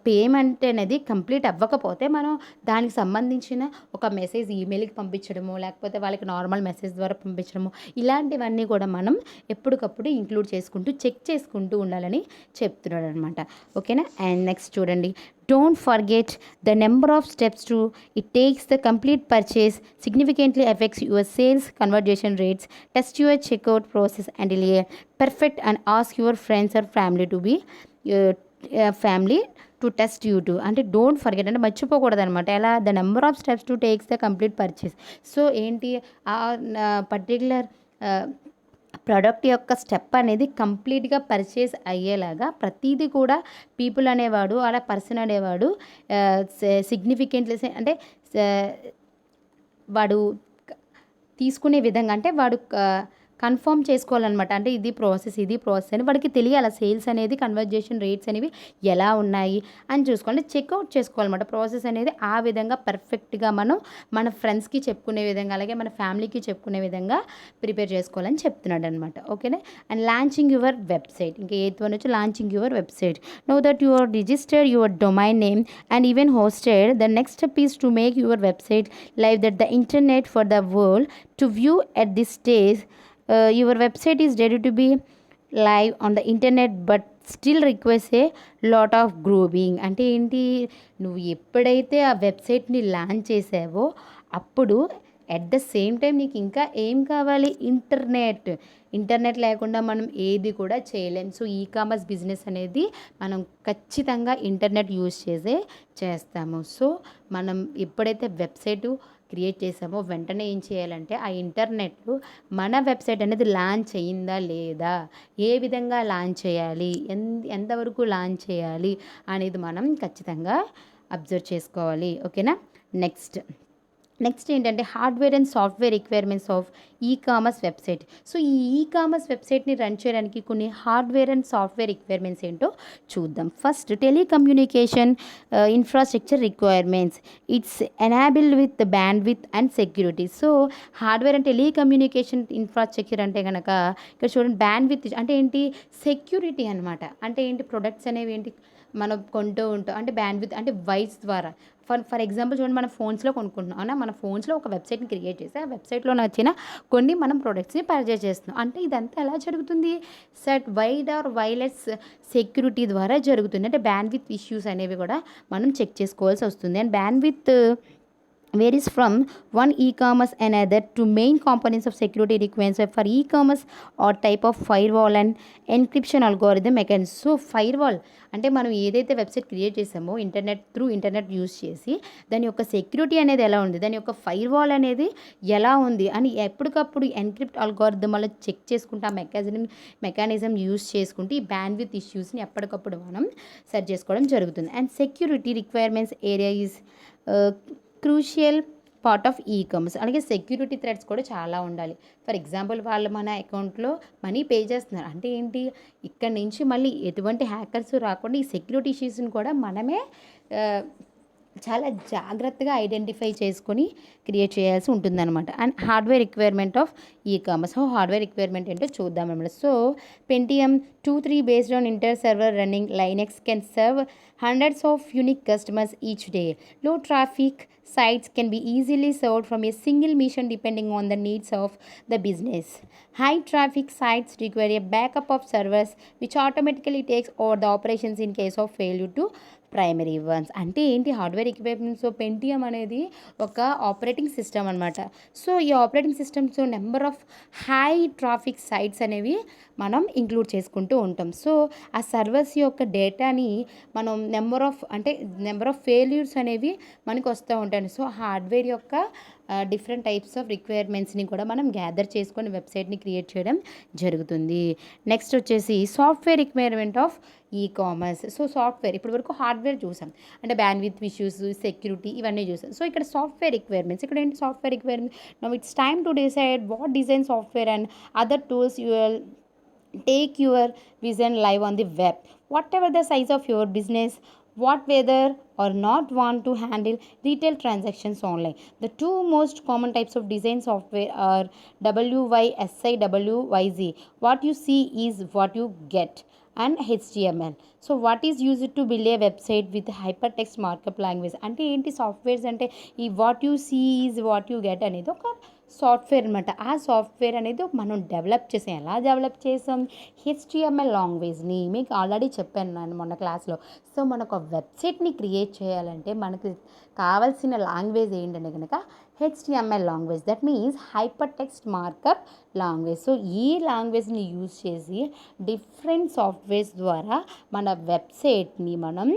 పేమెంట్ అనేది కంప్లీట్ అవ్వకపోతే మనం దానికి సంబంధించిన ఒక మెసేజ్ ఈమెయిల్కి పంపించడము, లేకపోతే వాళ్ళకి నార్మల్ మెసేజ్ ద్వారా పంపించడము, ఇలాంటివన్నీ కూడా మనం ఎప్పటికప్పుడు ఇంక్లూడ్ చేసుకుంటూ చెక్ చేసుకుంటూ ఉండాలని చెప్తున్నాడు అనమాట. ఓకేనా. అండ్ నెక్స్ట్ చూడండి, don't forget the number of steps to it takes the complete purchase significantly affects your sales conversion rates. Test your checkout process until a perfect and ask your friends or family to be family to test you to. అంటే don't forget అంటే మర్చిపోకూడదు అనమాట. ఎలా, the number of steps to takes the complete purchase. So ఏంటి, ఆ particular product యొక్క step అనేది కంప్లీట్గా పర్చేస్ అయ్యేలాగా ప్రతిదీ కూడా పీపుల్ అనేవాడు, అలా పర్సన్ అనేవాడు సిగ్నిఫికెంట్లీ అంటే వాడు తీసుకునే విధంగా, అంటే వాడు కన్ఫర్మ్ చేసుకోవాలన్నమాట. అంటే ఇది ప్రాసెస్ అని వాడికి తెలియాలి. సేల్స్ అనేది కన్వర్జేషన్ రేట్స్ అనేవి ఎలా ఉన్నాయి అని చూసుకోవాలి, చెక్అవుట్ చేసుకోవాలన్నమాట. ప్రాసెస్ అనేది ఆ విధంగా పర్ఫెక్ట్గా మనం మన ఫ్రెండ్స్కి చెప్పుకునే విధంగా, అలాగే మన ఫ్యామిలీకి చెప్పుకునే విధంగా ప్రిపేర్ చేసుకోవాలని చెప్తున్నాడు అనమాట. ఓకేనా. అండ్ లాంచింగ్ యువర్ వెబ్సైట్, ఇంకా ఎయిత్ వన్ వచ్చి launching your website. Now that you are registered your domain name and even hosted, the next step is to make your website live that the internet for the world to view at this stage. Your website is ready to be live on the internet but still requires a lot of grooming. అంటే ఏంటి, నువ్వు ఎప్పుడైతే ఆ వెబ్సైట్ని launch చేసావో అప్పుడు at the same time నీకు ఇంకా ఏం కావాలి, ఇంటర్నెట్ లేకుండా మనం ఏది కూడా చేయలేం. సో ఈ కామర్స్ బిజినెస్ అనేది మనం ఖచ్చితంగా ఇంటర్నెట్ యూజ్ చేస్తాము. సో మనం ఎప్పుడైతే వెబ్సైటు క్రియేట్ చేసామో వెంటనే ఏం చేయాలంటే ఆ ఇంటర్నెట్లో మన వెబ్సైట్ అనేది లాంచ్ అయ్యిందా లేదా, ఏ విధంగా లాంచ్ చేయాలి, ఎంతవరకు లాంచ్ చేయాలి అనేది మనం ఖచ్చితంగా అబ్జర్వ్ చేసుకోవాలి. ఓకేనా. నెక్స్ట్ ఏంటంటే hardware and software requirements of ecommerce website. So ecommerce వెబ్సైట్ని రన్ చేయడానికి కొన్ని హార్డ్వేర్ అండ్ సాఫ్ట్వేర్ రిక్వైర్మెంట్స్ ఏంటో చూద్దాం. First, telecommunication infrastructure requirements. It's enabled with bandwidth and security. So hardware and telecommunication infrastructure అంటే కనుక ఇక్కడ చూడండి, bandwidth అంటే ఏంటి, సెక్యూరిటీ అనమాట. అంటే ఏంటి, ప్రొడక్ట్స్ అనేవి ఏంటి మనం కొంటూ ఉంటాం, అంటే బ్యాండ్విడ్త్ అంటే వైస్ ద్వారా. ఫర్ ఎగ్జాంపుల్ చూడండి, మన ఫోన్స్లో కొనుక్కుంటున్నాం అవునా, మన ఫోన్స్లో ఒక వెబ్సైట్ని క్రియేట్ చేసి ఆ వెబ్సైట్లో నచ్చిన కొన్ని మనం ప్రొడక్ట్స్ని పర్చేస్ చేస్తున్నాం. అంటే ఇదంతా ఎలా జరుగుతుంది, set wide or wireless security ద్వారా జరుగుతుంది. అంటే బ్యాండ్విడ్త్ ఇష్యూస్ అనేవి కూడా మనం చెక్ చేసుకోవాల్సి వస్తుంది. And bandwidth varies from one e-commerce another to main components of security requirements for e-commerce or type of firewall and encryption algorithm mechanism. So firewall అంటే మనం ఏదైతే వెబ్సైట్ క్రియేట్ చేసామో ఇంటర్నెట్ యూజ్ చేసి దాని యొక్క సెక్యూరిటీ అనేది ఎలా ఉంది, దాని యొక్క ఫైర్వాల్ అనేది ఎలా ఉంది అని ఎప్పటికప్పుడు ఎన్క్రిప్ట్ అల్గోరిథం వల్ల చెక్ చేసుకుంటూ ఆ మెకానిజం యూజ్ చేసుకుంటూ ఈ బ్యాండ్విడ్త్ ఇష్యూస్ని ఎప్పటికప్పుడు మనం సెర్చ్ చేసుకోవడం జరుగుతుంది. And security requirements area is crucial part of e commerce. అలాగే సెక్యూరిటీ థ్రెడ్స్ కూడా చాలా ఉండాలి. ఫర్ ఎగ్జాంపుల్ వాళ్ళు మన అకౌంట్లో మనీ పే చేస్తున్నారు అంటే ఏంటి, ఇక్కడ నుంచి మళ్ళీ ఎటువంటి హ్యాకర్స్ రాకుండా ఈ సెక్యూరిటీ ఇష్యూస్ని కూడా మనమే చాలా జాగ్రత్తగా ఐడెంటిఫై చేసుకొని క్రియేట్ చేయాల్సి ఉంటుందన్నమాట. And hardware requirement of e commerce. Hardware requirement ఏంటో చూద్దాం అన్నమాట. So Pentium 2-3 based on inter-server running Linux can serve hundreds of unique customers each day. Low traffic sites can be easily served from a single mission depending on the needs of the business. High traffic sites require a backup of servers which automatically takes over the operations in case of failure to primary ones. అంటే ఏంటి, hardware equipments. So Pentium అనేది ఒక operating system అనమాట. So ఈ operating systems number of high traffic sites అనేవి మనం include చేసుకుంటూ ఉంటాం. సో ఆ సర్వర్స్ యొక్క డేటాని మనం నెంబర్ ఆఫ్ ఫెయిల్యూర్స్ అనేవి మనకు వస్తూ ఉంటాయి. సో హార్డ్వేర్ యొక్క డిఫరెంట్ టైప్స్ ఆఫ్ రిక్వైర్మెంట్స్ని కూడా మనం గ్యాదర్ చేసుకొని వెబ్సైట్ని క్రియేట్ చేయడం జరుగుతుంది. నెక్స్ట్ వచ్చేసి software requirement of commerce. So software ఇప్పటి వరకు హార్డ్వేర్ చూసాం, అంటే బ్యాండ్విడ్త్ ఇష్యూస్, సెక్యూరిటీ ఇవన్నీ చూసాం. సో ఇక్కడ సాఫ్ట్వేర్ రిక్వైర్మెంట్స్, ఇక్కడ ఏంటి software requirement. Now it's time to decide what design software and other tools you will take your vision live on the web. Whatever the size of your business, what whether or not want to handle retail transactions online. The two most common types of design software are WYSI, WYZ. What you see is what you get, and HTML. So what is used to build a website with hypertext markup language. అంటే ఏంటి softwares అంటే ఈ what you see is what you get అనేది ఒక software అనమాట. ఆ software అనేది మనం డెవలప్ చేసాం. ఎలా డెవలప్ చేసాం? HTML లాంగ్వేజ్ని మీకు ఆల్రెడీ చెప్పాను నేను మొన్న క్లాస్లో. సో మనకు ఒక వెబ్సైట్ని క్రియేట్ చేయాలంటే మనకు కావాల్సిన లాంగ్వేజ్ ఏంటంటే కనుక HTML language, that means hyper text markup language. So ఈ లాంగ్వేజ్ని యూజ్ చేసి డిఫరెంట్ సాఫ్ట్వేర్స్ ద్వారా మన వెబ్సైట్ని మనం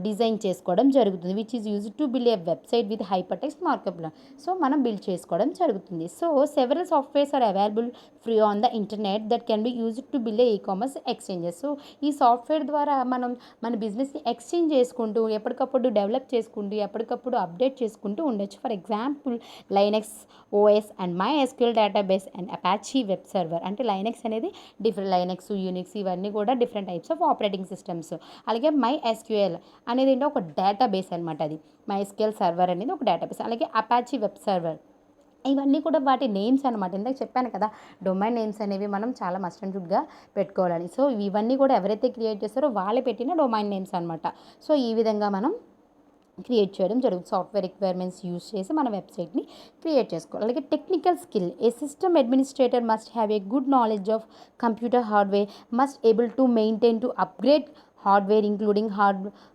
డిజైన్ చేసుకోవడం జరుగుతుంది, which is use to build a website with hyper text markup. So మనం బిల్డ్ చేసుకోవడం జరుగుతుంది. So several softwares are available free on the internet that can be used to build a commerce exchanges. So ఈ software ద్వారా మనం మన బిజినెస్ని exchange చేసుకుంటూ ఎప్పటికప్పుడు డెవలప్ చేసుకుంటూ ఎప్పటికప్పుడు అప్డేట్ చేసుకుంటూ ఉండొచ్చు. For example Linux OS and MySQL database and Apache web server. అంటే లైనక్స్ అనేది డిఫరెంట్, లైనక్స్, యూనిక్స్ ఇవన్నీ కూడా different types of operating systems. అలాగే MySQL అనేది ఏంటో ఒక డేటాబేస్ అనమాట. అది MySQL సర్వర్ అనేది ఒక డేటాబేస్. అలాగే అపాచీ వెబ్ సర్వర్, ఇవన్నీ కూడా వాటి నేమ్స్ అనమాట. ఇందాక చెప్పాను కదా, డొమైన్ నేమ్స్ అనేవి మనం చాలా మస్ట్ అండ్ షుడ్గా పెట్టుకోవాలని. సో ఇవన్నీ కూడా ఎవరైతే క్రియేట్ చేస్తారో వాళ్ళే పెట్టిన డొమైన్ నేమ్స్ అనమాట. సో ఈ విధంగా మనం క్రియేట్ చేయడం జరుగుతుంది. సాఫ్ట్వేర్ రిక్వైర్మెంట్స్ యూజ్ చేసి మన వెబ్సైట్ని క్రియేట్ చేసుకోవాలి. అలాగే technical skill. A system administrator must have a good knowledge of computer hardware, must able to maintain to upgrade hardware including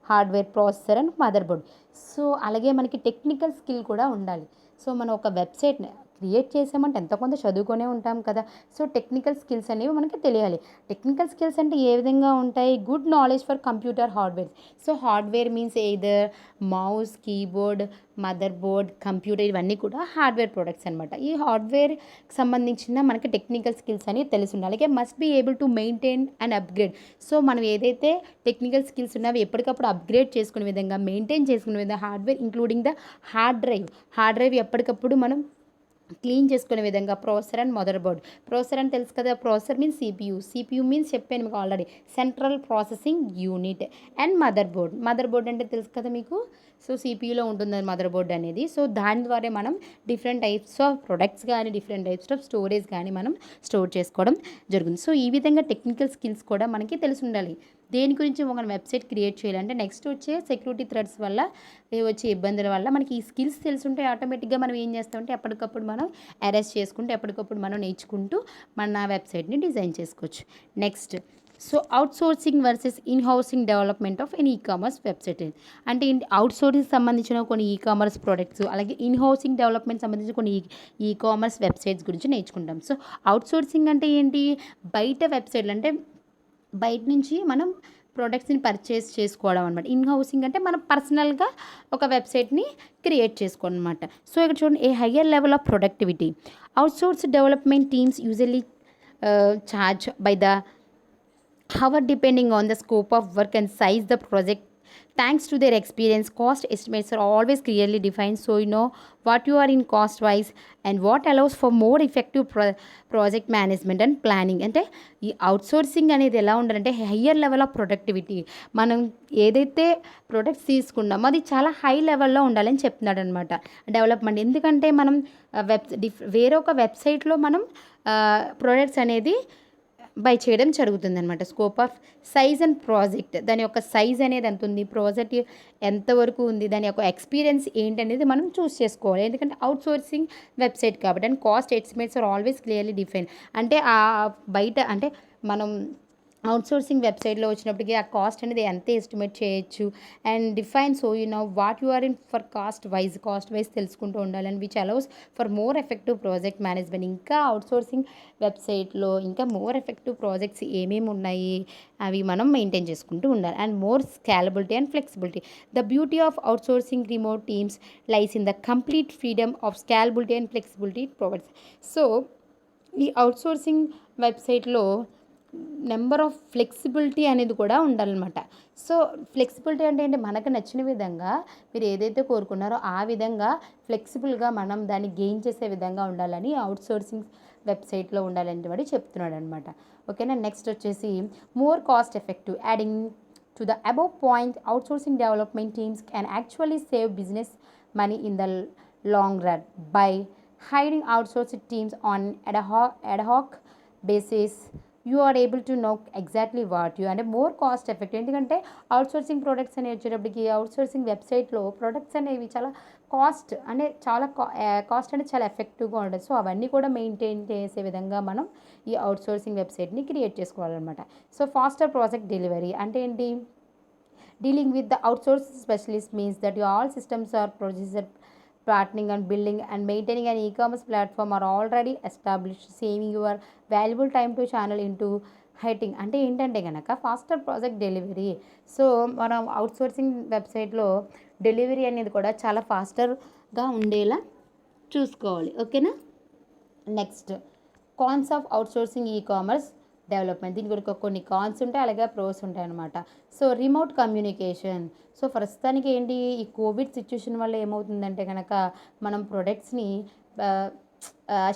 hardware processor and mother board. So అలాగే మనకి technical skill కూడా ఉండాలి. So మనం ఒక వెబ్సైట్ని create చేసామంటే ఎంతో కొంత చదువుకొనే ఉంటాం కదా. సో టెక్నికల్ స్కిల్స్ అనేవి మనకి తెలియాలి. టెక్నికల్ స్కిల్స్ అంటే ఏ విధంగా ఉంటాయి? Good knowledge for computer hardware. So hardware means either mouse, keyboard, mother board, computer, ఇవన్నీ కూడా హార్డ్వేర్ ప్రొడక్ట్స్ అనమాట. ఈ హార్డ్వేర్కి సంబంధించిన మనకి టెక్నికల్ స్కిల్స్ అనేవి తెలిసి ఉండాలి. అలాగే must be able to maintain and upgrade. So మనం ఏదైతే టెక్నికల్ స్కిల్స్ ఉన్నాయో ఎప్పటికప్పుడు అప్గ్రేడ్ చేసుకునే విధంగా, మెయింటైన్ చేసుకునే విధంగా hardware including the hard drive ఎప్పటికప్పుడు మనం క్లీన్ చేసుకునే విధంగా. Processor and mother board. Processor అని తెలుసు కదా, ప్రాసెసర్ మీన్స్ CPU మీన్స్ చెప్పాను మీకు already, central processing unit. And mother board అంటే తెలుసు కదా మీకు. సో CPUలో ఉంటుంది మదర్ బోర్డ్ అనేది. సో దాని ద్వారా మనం డిఫరెంట్ టైప్స్ ఆఫ్ ప్రొడక్ట్స్ కానీ డిఫరెంట్ టైప్స్ ఆఫ్ స్టోరేజ్ కానీ మనం స్టోర్ చేసుకోవడం జరుగుతుంది. సో ఈ విధంగా టెక్నికల్ స్కిల్స్ కూడా మనకి తెలిసి ఉండాలి. దేని గురించి ఒక వెబ్సైట్ క్రియేట్ చేయాలంటే నెక్స్ట్ వచ్చే సెక్యూరిటీ థ్రెడ్స్ వల్ల వచ్చే ఇబ్బందుల వల్ల మనకి ఈ స్కిల్స్ తెలుసుంటే ఆటోమేటిక్గా మనం ఏం చేస్తామంటే ఎప్పటికప్పుడు మనం అరెస్ట్ చేసుకుంటూ ఎప్పటికప్పుడు మనం నేర్చుకుంటూ మన వెబ్సైట్ని డిజైన్ చేసుకోవచ్చు. Next, so outsourcing versus inhousing development of an commerce website. అంటే అవుట్సోర్సింగ్ సంబంధించిన కొన్ని కామర్స్ ప్రోడక్ట్స్, అలాగే ఇన్హౌసింగ్ డెవలప్మెంట్ సంబంధించిన కొన్ని కామర్స్ వెబ్సైట్స్ గురించి నేర్చుకుంటాం. సో అవుట్సోర్సింగ్ అంటే ఏంటి? బయట వెబ్సైట్లు అంటే బయట నుంచి మనం ప్రోడక్ట్స్ని పర్చేస్ చేసుకోవడం అనమాట. ఇన్హౌసింగ్ అంటే మనం పర్సనల్గా ఒక వెబ్సైట్ని క్రియేట్ చేసుకోవడం అనమాట. సో ఇక్కడ చూడండి, ఏ higher level of productivity. Outsource development teams usually charge by the hour depending on the scope of work and size the project. Thanks to their experience, cost estimates are always clearly defined, so you know what you are in cost wise and what allows for more effective project management and planning. అంటే ఈ outsourcing అనేది ఎలా ఉండాలంటే higher level of productivity. మనం ఏదైతే products తీసుకున్నామో అది చాలా హై లెవెల్లో ఉండాలని చెప్తున్నాడు అనమాట డెవలప్మెంట్. ఎందుకంటే మనం వేరొక వెబ్సైట్లో మనం ప్రొడక్ట్స్ అనేది బై చేయడం జరుగుతుందనమాట. Scope of size and project, దాని యొక్క సైజ్ అనేది ఎంత ఉంది, ప్రాజెక్ట్ ఎంతవరకు ఉంది, దాని యొక్క ఎక్స్పీరియన్స్ ఏంటనేది మనం చూస్ చేసుకోవాలి. ఎందుకంటే అవుట్సోర్సింగ్ వెబ్సైట్ కాబట్టి. And cost estimates are always clearly define. అంటే బయట అంటే మనం అవుట్సోర్సింగ్ వెబ్సైట్లో వచ్చినప్పటికీ ఆ కాస్ట్ అనేది ఎంత ఎస్టిమేట్ చేయొచ్చు and define. So what you are in for cost wise తెలుసుకుంటూ ఉండాలి. And which allows for more effective project management. ఇంకా అవుట్సోర్సింగ్ వెబ్సైట్లో ఇంకా మోర్ ఎఫెక్టివ్ ప్రాజెక్ట్స్ ఏమేమి ఉన్నాయి అవి మనం మెయింటైన్ చేసుకుంటూ ఉండాలి. And more scalability and flexibility. The beauty of outsourcing remote teams lies in the complete freedom of scalability and flexibility provides. So ఈ అవుట్సోర్సింగ్ వెబ్సైట్లో నెంబర్ ఆఫ్ ఫ్లెక్సిబిలిటీ అనేది కూడా ఉండాలన్నమాట. సో ఫ్లెక్సిబిలిటీ అంటే ఏంటి, మనకు నచ్చిన విధంగా మీరు ఏదైతే కోరుకున్నారో ఆ విధంగా ఫ్లెక్సిబుల్గా మనం దాన్ని గెయిన్ చేసే విధంగా ఉండాలని అవుట్సోర్సింగ్ వెబ్సైట్లో ఉండాలని వాడు చెప్తున్నాడు అనమాట. ఓకేనా. నెక్స్ట్ వచ్చేసి more cost effective. Adding to the above point, outsourcing development teams can actually save business money in the long run by hiring outsourced teams on ad hoc basis. You are able to know exactly what you అంటే more cost effective. ఎందుకంటే outsourcing products అనేవి వచ్చేటప్పటికి outsourcing వెబ్సైట్లో products అనేవి చాలా cost అంటే cost అనేది చాలా ఎఫెక్టివ్గా ఉంటుంది. సో అవన్నీ కూడా మెయింటైన్ చేసే విధంగా మనం ఈ అవుట్సోర్సింగ్ వెబ్సైట్ని క్రియేట్ చేసుకోవాలన్నమాట. సో ఫాస్టర్ ప్రాజెక్ట్ డెలివరీ అంటే ఏంటి, dealing with the outsourced specialist means that your all systems are processed, partnering and building and maintaining an e-commerce platform are already established, saving your valuable time to channel into హైటింగ్. అంటే ఏంటంటే కనుక faster project delivery. So మనం outsourcing వెబ్సైట్లో delivery అనేది కూడా చాలా ఫాస్టర్గా ఉండేలా చూసుకోవాలి. ఓకేనా. Next cons of outsourcing e-commerce development. దీని గురించి కొన్ని కాన్స్ ఉంటాయి, అలాగే ప్రోస్ ఉంటాయి అనమాట. So remote communication. సో ప్రస్తుతానికి ఏంటి, ఈ కోవిడ్ సిచ్యువేషన్ వల్ల ఏమవుతుందంటే కనుక మనం ప్రొడక్ట్స్ని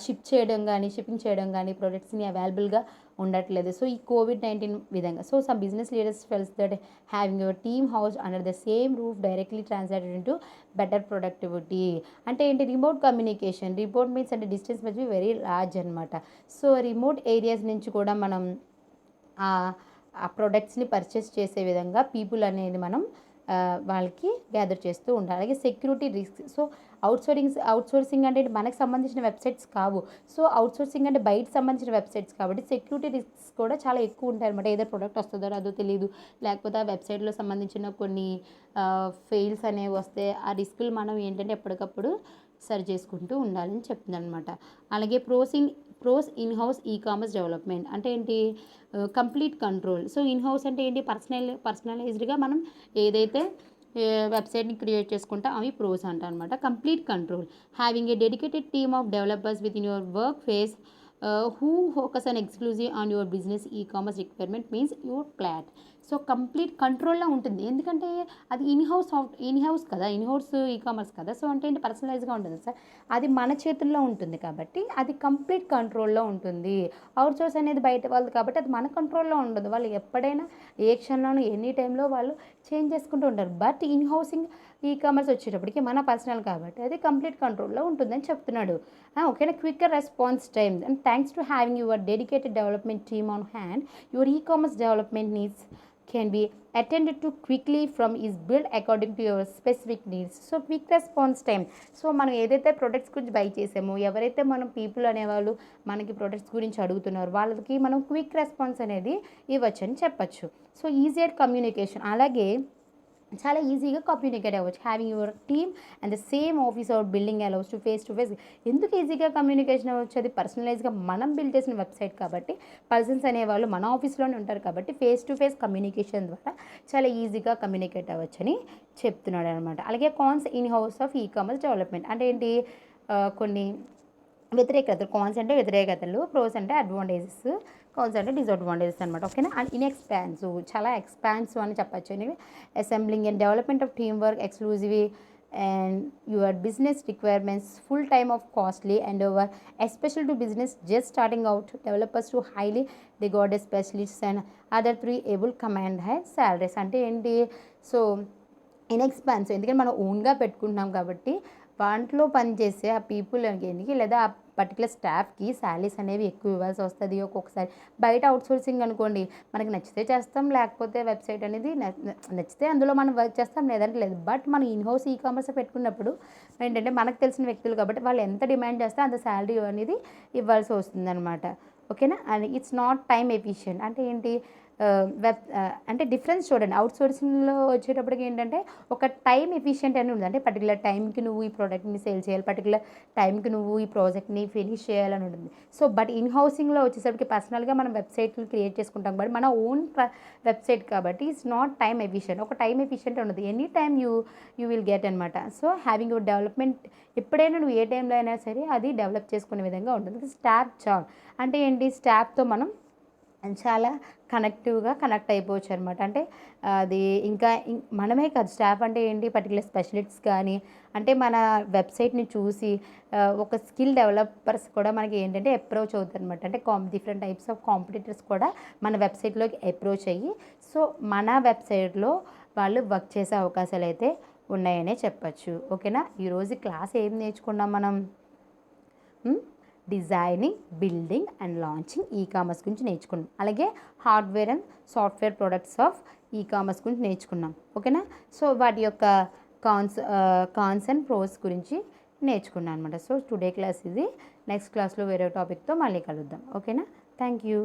షిప్పింగ్ చేయడం కానీ ప్రొడక్ట్స్ని అవైలబుల్గా ఉండట్లేదు. సో ఈ COVID-19 విధంగా. So some business leaders feels that having your team house under the same roof directly translated into better productivity. అంటే ఏంటి, రిమోట్ కమ్యూనికేషన్. రిమోట్ మీన్స్ అంటే డిస్టెన్స్ మధ్య వెరీ లార్జ్ అనమాట. సో రిమోట్ ఏరియాస్ నుంచి కూడా మనం ఆ ప్రొడక్ట్స్ని పర్చేస్ చేసే విధంగా పీపుల్ అనేది మనం వాళ్ళకి గ్యాదర్ చేస్తూ ఉండాలి. అలాగే సెక్యూరిటీ రిస్క్. సో అవుట్సోర్సింగ్ అంటే మనకు సంబంధించిన వెబ్సైట్స్ కావు. సో అవుట్సోర్సింగ్ అంటే బయట సంబంధించిన వెబ్సైట్స్ కాబట్టి సెక్యూరిటీ రిస్క్స్ కూడా చాలా ఎక్కువ ఉంటాయి అనమాట. ఏదో ప్రొడక్ట్ వస్తుందో అదో తెలియదు, లేకపోతే ఆ వెబ్సైట్లో సంబంధించిన కొన్ని ఫెయిల్స్ అనేవి వస్తే ఆ రిస్కులు మనం ఏంటంటే ఎప్పటికప్పుడు సరి చేసుకుంటూ ఉండాలని చెప్తుంది అనమాట. అలాగే pros in house e-commerce development అంటే ఏంటి, complete control. So in house అంటే ఏంటి, పర్సనలైజ్డ్గా మనం ఏదైతే వెబ్సైట్ని క్రియేట్ చేసుకుంటా అవి ప్రోస్ అంట అనమాట. Complete control. Having a dedicated team of developers with in your work face who focus on exclusive on your business e-commerce requirement means your plat. So complete కంట్రోల్లో ఉంటుంది. ఎందుకంటే అది ఇన్హౌస్ కదా, ఇన్హౌస్ ఈ-కామర్స్ కదా. So అంటే ఏంటి, పర్సనలైజ్గా ఉంటుంది sir. అది మన చేతుల్లో ఉంటుంది కాబట్టి అది కంప్లీట్ కంట్రోల్లో ఉంటుంది. అవుట్సోర్స్ అనేది బయట వాళ్ళది కాబట్టి అది మన కంట్రోల్లో ఉండదు. వాళ్ళు ఎప్పుడైనా ఏ క్షణంలోనూ ఎనీ టైంలో వాళ్ళు చేంజ్ చేసుకుంటూ ఉంటారు. బట్ ఇన్హౌసింగ్ ఈ-కామర్స్ వచ్చేటప్పటికి మన పర్సనల్ కాబట్టి అది కంప్లీట్ కంట్రోల్లో ఉంటుందని చెప్తున్నాడు. ఓకేనా. Quicker response time. And thanks to having your dedicated development team on hand, your e-commerce development needs can be attended to quickly from is built according to your specific needs. So quick response time. So మనం ఏదైతే products గురించి by చేసామో, ఎవరైతే మనం people అనేవాళ్ళు మనకి products గురించి అడుగుతున్నారు వాళ్ళకి మనం క్విక్ రెస్పాన్స్ అనేది ఇవ్వచ్చని చెప్పచ్చు. So easier communication. అలాగే చాలా ఈజీగా కమ్యూనికేట్ అవ్వచ్చు. Having your team and the same office or building allows to face to face. ఎందుకు ఈజీగా కమ్యూనికేషన్ అవ్వచ్చు, అది పర్సనలైజ్గా మనం బిల్డ్ చేసిన వెబ్సైట్ కాబట్టి పర్సన్స్ అనేవాళ్ళు మన ఆఫీస్లోనే ఉంటారు కాబట్టి ఫేస్ టు ఫేస్ కమ్యూనికేషన్ ద్వారా చాలా ఈజీగా కమ్యూనికేట్ అవ్వచ్చని చెప్తున్నాడు అనమాట. అలాగే cons in house of e-commerce development అంటే ఏంటి, కొన్ని వ్యతిరేకతలు. కాన్స్ అంటే వ్యతిరేకతలు, ప్రోస్ అంటే అడ్వాంటేజెస్, కాన్స్ అంటే డిసడ్వాంటేజెస్ అనమాట. ఓకేనా. అండ్ ఇన్ఎక్స్పాన్సివ్, చాలా ఎక్స్పాన్సివ్ అని చెప్పచ్చు. అనేవి assembling and development of team work exclusive and your business requirements full time of costly and over especially to business just starting out developers to highly regarded specialists and other three able command high salaries. అంటే ఏంటి, so ఇన్ఎక్స్పాన్సివ్ ఎందుకంటే మనం ఓన్గా పెట్టుకుంటున్నాం కాబట్టి దాంట్లో పనిచేసే ఆ పీపుల్కి లేదా ఆ పర్టికులర్ స్టాఫ్కి శాలరీస్ అనేవి ఎక్కువ ఇవ్వాల్సి వస్తుంది ఒక్కొక్కసారి. బయట అవుట్సోర్సింగ్ అనుకోండి, మనకి నచ్చితే చేస్తాం, లేకపోతే వెబ్సైట్ అనేది నచ్చితే అందులో మనం వర్క్ చేస్తాం, లేదంటే లేదు. బట్ మనం ఇన్హౌస్ ఈ కామర్స్ పెట్టుకున్నప్పుడు ఏంటంటే మనకు తెలిసిన వ్యక్తులు కాబట్టి వాళ్ళు ఎంత డిమాండ్ చేస్తే అంత శాలరీ అనేది ఇవ్వాల్సి వస్తుందన్నమాట. ఓకేనా. And it's not time efficient అంటే ఏంటి, అంటే డిఫరెన్స్ చూడండి. అవుట్సోర్సింగ్లో వచ్చేటప్పటికి ఏంటంటే ఒక టైం ఎఫిషియెంట్ అని ఉంది, అంటే పర్టికులర్ టైంకి నువ్వు ఈ ప్రోడక్ట్ని సేల్ చేయాలి, పర్టికులర్ టైంకి నువ్వు ఈ ప్రాజెక్ట్ని ఫినిష్ చేయాలని ఉంటుంది. సో బట్ ఇన్ హౌసింగ్లో వచ్చేసరికి పర్సనల్గా మనం వెబ్సైట్లు క్రియేట్ చేసుకుంటాం కాబట్టి మన ఓన్ వెబ్సైట్ కాబట్టి ఇట్స్ నాట్ టైమ్ ఎఫిషియెంట్. ఒక టైం ఎఫిషియెంట్ ఉండదు, any time you will get అనమాట. సో హ్యావింగ్ యువర్ డెవలప్మెంట్, ఎప్పుడైనా నువ్వు ఏ టైంలో అయినా సరే అది డెవలప్ చేసుకునే విధంగా ఉంటుంది. స్టాఫ్ చార్ట్ అంటే ఏంటి, స్టాఫ్తో మనం చాలా కనెక్ట్ అయిపోవచ్చు అనమాట. అంటే అది ఇంకా మనమే కాదు, స్టాఫ్ అంటే ఏంటి, పర్టికులర్ స్పెషలిస్ట్స్ కానీ, అంటే మన వెబ్సైట్ని చూసి ఒక స్కిల్ డెవలపర్స్ కూడా మనకి ఏంటంటే అప్రోచ్ అవుతారు అనమాట. అంటే డిఫరెంట్ టైప్స్ ఆఫ్ కాంపిటీటర్స్ కూడా మన వెబ్సైట్లోకి అప్రోచ్ అయ్యి సో మన వెబ్సైట్లో వాళ్ళు వర్క్ చేసే అవకాశాలు అయితే ఉన్నాయనే చెప్పచ్చు. ఓకేనా. ఈరోజు క్లాస్ ఏం నేర్చుకున్నాం మనం, designing, building and launching e commerce గురించి నేర్చుకున్నాం. అలాగే hardware and software products of e commerce గురించి నేర్చుకున్నాం. ఓకేనా. సో వాటి యొక్క కాన్స్ అండ్ ప్రోస్ గురించి నేర్చుకున్నాను అనమాట. సో టుడే క్లాస్ ఇది. నెక్స్ట్ క్లాస్లో వేరే టాపిక్తో మళ్ళీ కలుద్దాం. ఓకేనా. Thank you.